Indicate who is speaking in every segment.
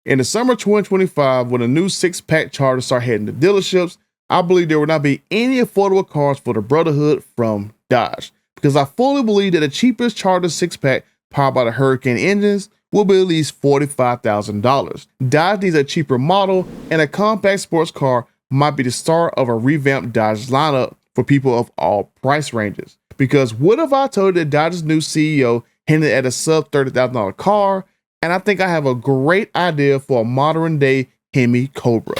Speaker 1: In the summer 2025, when a new 6-pack Charger start heading to dealerships, I believe there will not be any affordable cars for the Brotherhood from Dodge, because I fully believe that the cheapest Charger 6-pack powered by the Hurricane engines will be at least $45,000. Dodge needs a cheaper model, and a compact sports car might be the start of a revamped Dodge lineup for people of all price ranges. Because what if I told you that Dodge's new CEO hinted at a sub $30,000 car, and I think I have a great idea for a modern day HEMI Cobra.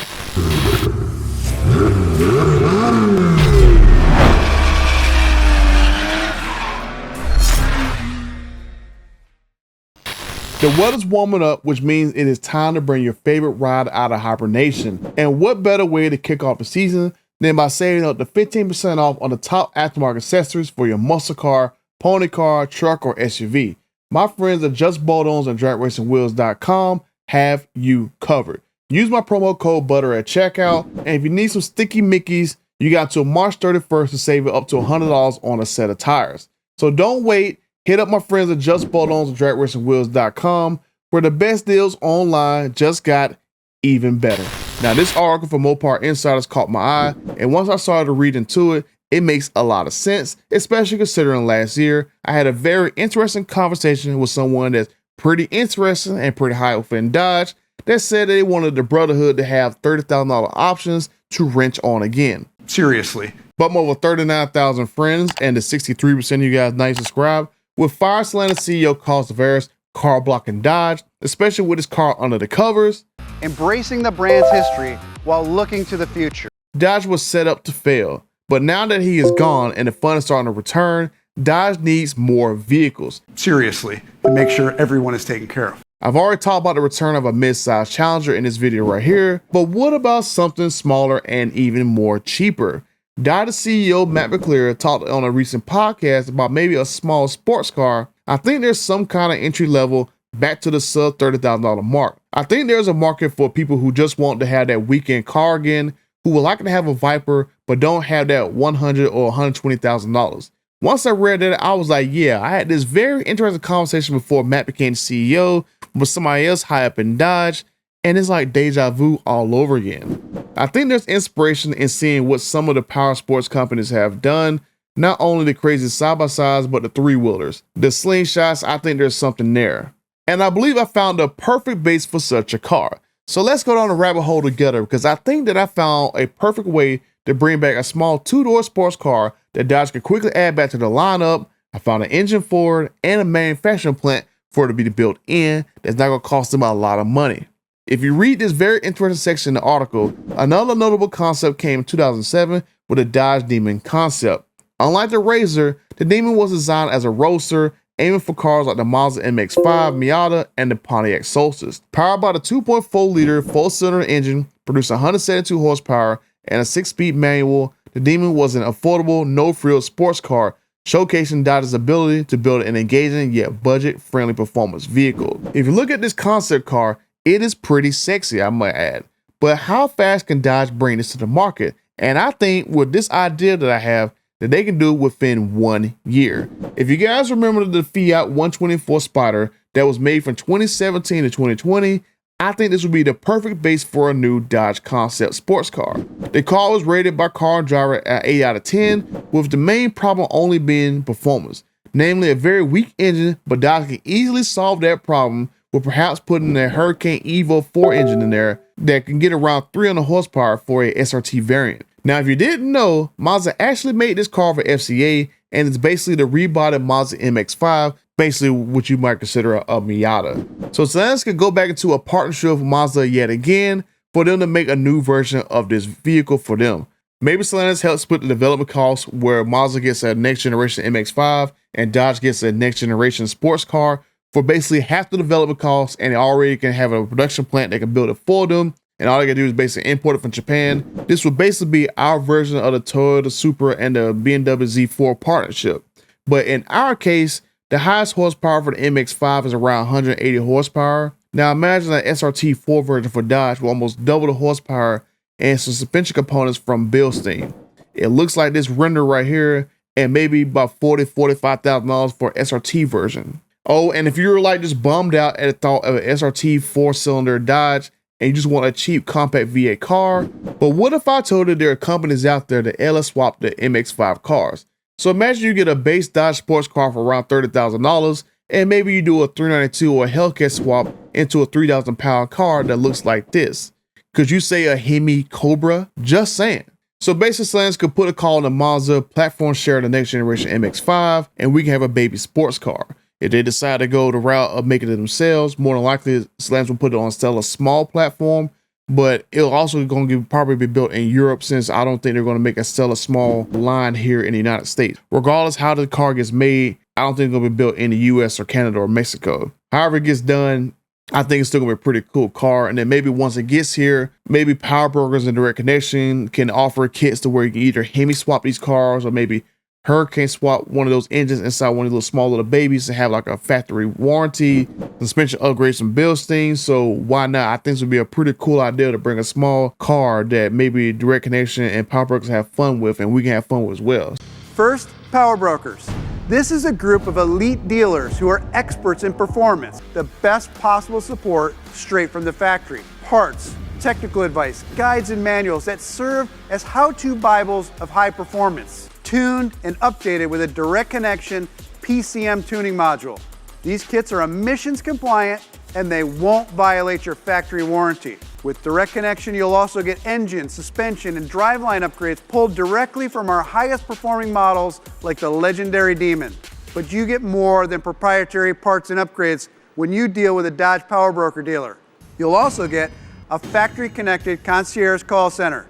Speaker 1: The weather's warming up, which means it is time to bring your favorite ride out of hibernation. And what better way to kick off the season than by saving up to 15% off on the top aftermarket accessories for your muscle car, pony car, truck, or SUV. My friends at Just Bolt-Ons and DragRacingWheels.com have you covered. Use my promo code BUTTER at checkout, and if you need some sticky Mickeys, you got till March 31st to save up to $100 on a set of tires. So don't wait. Hit up my friends at Just Bolt-Ons and DragRacingWheels.com, where the best deals online just got even better. Now, this article from Mopar Insiders caught my eye, and once I started to read into it, it makes a lot of sense, especially considering last year I had a very interesting conversation with someone that's pretty interesting and pretty high within Dodge that said they wanted the Brotherhood to have $30,000 options to wrench on again.
Speaker 2: Seriously.
Speaker 1: But over 39,000 friends and the 63% of you guys now subscribe with fire Stellantis CEO Carl Tavares car blocking Dodge, especially with his car under the covers.
Speaker 3: Embracing the brand's history while looking to the future.
Speaker 1: Dodge was set up to fail, but now that he is gone and the fun is starting to return, Dodge needs more vehicles.
Speaker 2: Seriously, to make sure everyone is taken care of.
Speaker 1: I've already talked about the return of a mid-size Challenger in this video right here, but what about something smaller and even more cheaper? Dodge CEO Matt McAlear talked on a recent podcast about maybe a small sports car. I think there's some kind of entry level back to the sub $30,000 mark. I think there's a market for people who just want to have that weekend car again, who would like to have a Viper, but don't have that $100,000 or $120,000. Once I read that, I was like, yeah, I had this very interesting conversation before Matt became CEO with somebody else high up in Dodge, and it's like deja vu all over again. I think there's inspiration in seeing what some of the power sports companies have done, not only the crazy side-by-sides, but the three-wheelers. The slingshots, I think there's something there. And I believe I found the perfect base for such a car. So let's go down the rabbit hole together, because I think that I found a perfect way to bring back a small two-door sports car that Dodge could quickly add back to the lineup. I found an engine for it and a manufacturing plant for it to be built in that's not going to cost them a lot of money. If you read this very interesting section in the article, another notable concept came in 2007 with the Dodge Demon concept. Unlike the Razor, the Demon was designed as a roadster, aiming for cars like the Mazda MX-5, Miata, and the Pontiac Solstice. Powered by the 2.4-liter four-cylinder engine, producing 172 horsepower and a 6-speed manual, the Demon was an affordable, no-frills sports car, showcasing Dodge's ability to build an engaging yet budget-friendly performance vehicle. If you look at this concept car, it is pretty sexy, I might add. But how fast can Dodge bring this to the market? And I think with this idea that I have, that they can do it within 1 year. If you guys remember the Fiat 124 Spider that was made from 2017 to 2020, I think this would be the perfect base for a new Dodge concept sports car. The car was rated by Car and Driver at 8 out of 10, with the main problem only being performance, namely a very weak engine, but Dodge can easily solve that problem with perhaps putting a Hurricane EVO-4 engine in there that can get around 300 horsepower for a SRT variant. Now, if you didn't know, Mazda actually made this car for FCA, and it's basically the rebodied Mazda MX-5, basically what you might consider a Miata. So Stellantis could go back into a partnership with Mazda yet again for them to make a new version of this vehicle for them. Maybe Stellantis helps split the development costs, where Mazda gets a next generation MX-5 and Dodge gets a next generation sports car for basically half the development costs, and they already can have a production plant that can build it for them, and all they can do is basically import it from Japan. This would basically be our version of the Toyota Supra and the BMW Z4 partnership. But in our case, the highest horsepower for the MX-5 is around 180 horsepower. Now imagine an SRT 4 version for Dodge with almost double the horsepower and some suspension components from Bilstein. It looks like this render right here, and maybe about $40,000 to $45,000 for SRT version. Oh, and if you're like just bummed out at the thought of an SRT 4-cylinder Dodge and you just want a cheap compact V8 car, but what if I told you there are companies out there that let swap the MX-5 cars? So imagine you get a base Dodge sports car for around $30,000 and maybe you do a 392 or a Hellcat swap into a 3,000 pound car that looks like this. Could you say a HEMI Cobra? Just saying. So basically, Stellantis could put a call on the Mazda platform share the next generation MX-5 and we can have a baby sports car. If they decide to go the route of making it themselves, more than likely Stellantis will put it on Stella's small platform, but it'll also probably be built in Europe since I don't think they're going to make a Stella small line here in the United States. Regardless how the car gets made, I don't think it's going to be built in the US or Canada or Mexico. However it gets done, I think it's still gonna be a pretty cool car. And then maybe once it gets here, maybe power brokers and direct connection can offer kits to where you can either HEMI swap these cars or maybe Hurricane swap one of those engines inside one of those small little babies and have like a factory warranty, suspension upgrades, and build things. So why not? I think this would be a pretty cool idea to bring a small car that maybe direct connection and power brokers have fun with and we can have fun with as well.
Speaker 3: First, power brokers. This is a group of elite dealers who are experts in performance. The best possible support straight from the factory. Parts, technical advice, guides, and manuals that serve as how-to Bibles of high performance. Tuned and updated with a direct connection PCM tuning module. These kits are emissions compliant and they won't violate your factory warranty. With direct connection, you'll also get engine, suspension, and driveline upgrades pulled directly from our highest performing models like the legendary Demon. But you get more than proprietary parts and upgrades when you deal with a Dodge Power Broker dealer. You'll also get a factory connected concierge call center,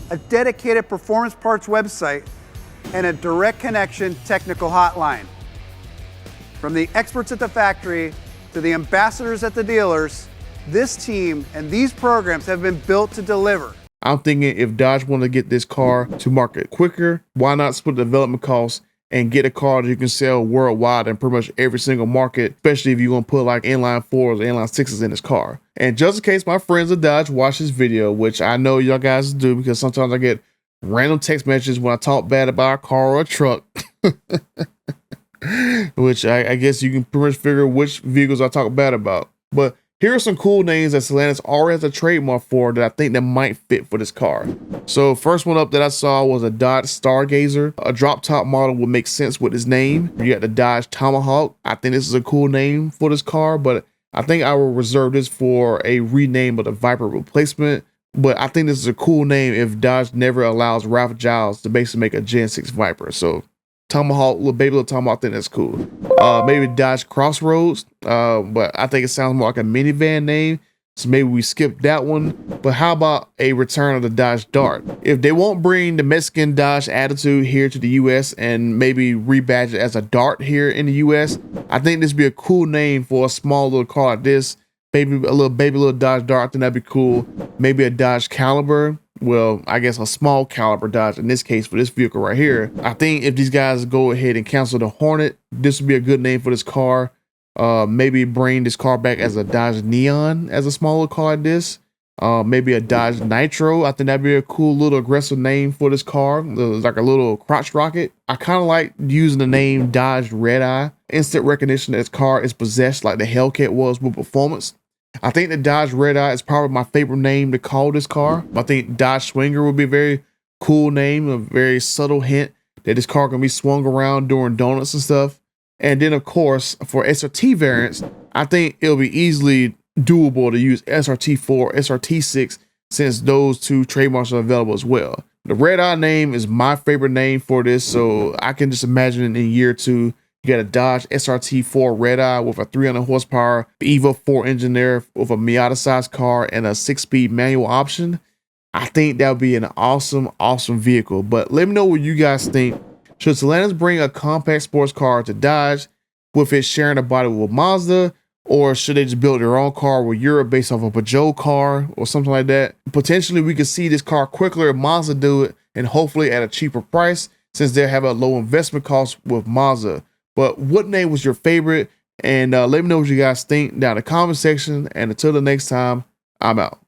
Speaker 3: a dedicated performance parts website, and a direct connection technical hotline. From the experts at the factory to the ambassadors at the dealers, this team and these programs have been built to deliver.
Speaker 1: I'm thinking if Dodge want to get this car to market quicker, why not split the development costs and get a car that you can sell worldwide in pretty much every single market, especially if you're going to put like inline 4s or inline 6s in this car. And just in case my friends at Dodge watch this video, which I know y'all guys do because sometimes I get random text messages when I talk bad about a car or a truck, which I guess you can pretty much figure which vehicles I talk bad about. But here are some cool names that Stellantis already has a trademark for that I think that might fit for this car. So first one up that I saw was a Dodge Stargazer. A drop top model would make sense with his name. You got the Dodge Tomahawk. I think this is a cool name for this car, but I think I will reserve this for a rename of the Viper replacement. But I think this is a cool name if Dodge never allows Ralph Giles to basically make a Gen 6 Viper. So Tomahawk, little Tomahawk, I think that's cool. Maybe Dodge Crossroads, but I think it sounds more like a minivan name. So maybe we skip that one. But how about a return of the Dodge Dart? If they won't bring the Mexican Dodge attitude here to the US and maybe rebadge it as a Dart here in the US, I think this would be a cool name for a small little car like this. Maybe a little Dodge Dart, I think that'd be cool. Maybe a Dodge Caliber. Well, I guess a small caliber Dodge in this case for this vehicle right here. I think if these guys go ahead and cancel the Hornet, this would be a good name for this car. Maybe bring this car back as a Dodge Neon as a smaller car like this. Maybe a Dodge Nitro. I think that'd be a cool little aggressive name for this car. Like a little crotch rocket. I kind of like using the name Dodge Red Eye. Instant recognition that this car is possessed like the Hellcat was with performance. I think the Dodge Red Eye is probably my favorite name to call this car. I think Dodge Swinger would be a very cool name, a very subtle hint that this car can be swung around during donuts and stuff. And then of course, for SRT variants, I think it'll be easily doable to use SRT4, SRT6, since those two trademarks are available as well. The Red Eye name is my favorite name for this, so I can just imagine in a year or two, you got a Dodge SRT4 Red Eye with a 300 horsepower EVO-4 engine there with a Miata-sized car and a 6-speed manual option. I think that would be an awesome vehicle. But let me know what you guys think. Should Stellantis bring a compact sports car to Dodge with it sharing a body with Mazda? Or should they just build their own car with Europe based off a Peugeot car or something like that? Potentially, we could see this car quicker if Mazda do it and hopefully at a cheaper price since they have a low investment cost with Mazda. But what name was your favorite? And let me know what you guys think down in the comment section. And until the next time, I'm out.